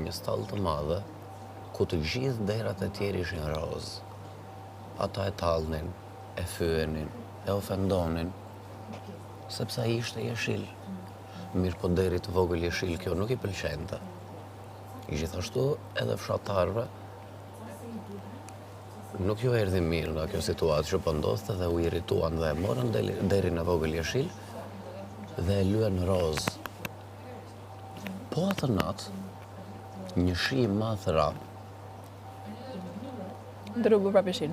një stall të madhe, ku të gjithë derat e tjerë ishin roz. Ata e tallnin, e fyenin, e ofendonin, sepse ai ishte jeshil. Mirë po deri të vogël jeshil kjo nuk i pëlqente. Gjithashtu edhe fshatarëve nuk ju erdhi mirë nga kjo situatë që po ndodhte dhe u irrituan dhe e morën deri në vogël jeshil dhe e lyen roz. Po atë natë, një shi i madh ra. Ndër u bë prapë jeshil.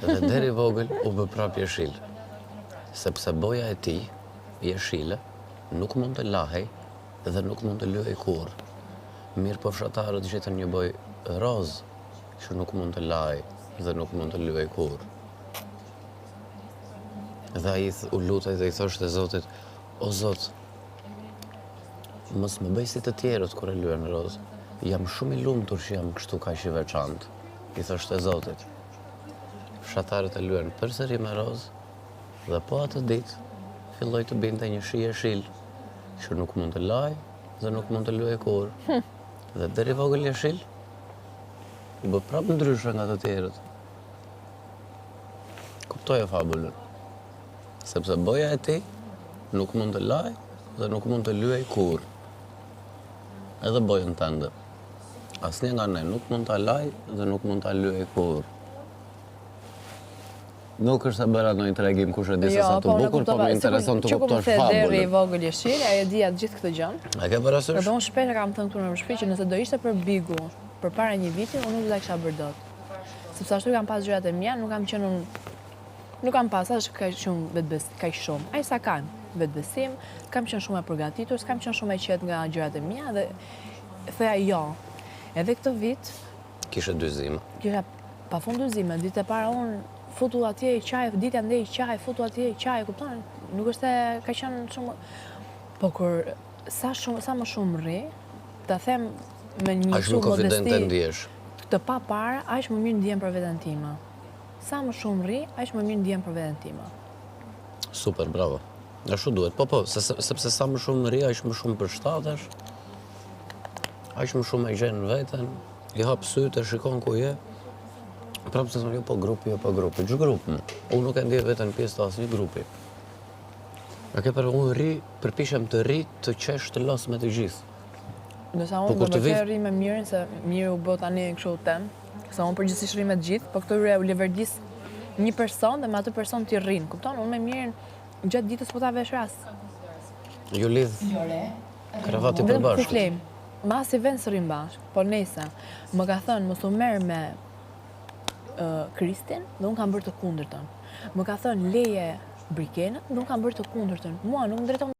Dhe deri vogël u bë prapë jeshil. Sepse boja e tij, jeshile, nuk mund të lahej dhe nuk mund të lyej kurrë. Mirë po fshatarët gjetën një bojë roz që nuk mund të lahej dhe nuk mund të lyej kurrë. Dhe ai u lutej dhe i thoshte Zotit, o Zot, mos më bëj si të tjerët kur e lyen roz. Jam shumë i lumtur që jam kështu kaq i veçantë, i thoshte Zotit. Fshatarët e lyen përsëri me roz dhe po atë ditë filloi të binte një shi jeshil që nuk mund të lajë dhe nuk mund të lyejë kurrë. Dhe deri vogël jeshil u bë prapë ndryshe nga të tjerët. Kuptoje fabulën. Sepse boja e tij nuk mund të lajë dhe nuk mund të lyejë kurrë. Edhe bojën tënde. Asnjë nga ne nuk mund ta lajë dhe nuk mund ta lyejë kurrë. Nuk është se bëra ndonjë tregim kush e di se sa të bukur, po më intereson të kuptosh fabulën. Deri i fabulën. vogël jeshil, ai e dija gjithë këtë gjë. A ke parasysh? Dhe unë shpesh kam thënë këtu në shtëpi që nëse do ishte për Bigu, përpara një viti, unë nuk do ta kisha bërë dot. Sepse ashtu kam pas gjërat e mia, nuk kam pas as kaq shumë. Ai sa kanë vetbesim, kam qenë shumë e përgatitur, s'kam qenë shumë e qetë nga gjërat e mia dhe thoya jo. Edhe këtë vit Kishe dyzime. kisha pafund dyzime. Ditë e para unë futu atje i qaj, ditë andej i qaj, futu atje i qaj, kupton? Nuk është e ka qenë shumë. Po kur sa më shumë rri, ta them me një Aq më konfidente ndihesh. të pa para, aq më mirë ndjem për veten time. Sa më shumë rri, aq më mirë ndjem për veten time. Super, bravo. Ashtu duhet. Po, sepse sa më shumë rri, aq më shumë përshtatesh, aq më shumë e gjen veten, i hap sytë, shikon ku je. Prapë se thonë jo po grupi. Ç'grup grup? Unë nuk e ndjej veten pjesë të asnjë grupi. A ke për unë rri, përpishem të rri, të qesh, të los me të gjithë. Nësa unë do të rri me mirin, se mirë u bë tani kështu tem. Se unë përgjithsisht rri me të gjithë, po këtë rri u leverdis një person dhe me atë person t'i rrin. Kupton? Unë me mirin gjatë ditës po ta vesh rast. Ju lidh kravati përbashkët. Ma si vend së rrim bashkë, po nese, më ka thënë mos u merr me Kristin dhe unë kam bërë të kundërtën. Më ka thënë leje Brikenën dhe unë kam bërë të kundërtën. Mua nuk më drejton.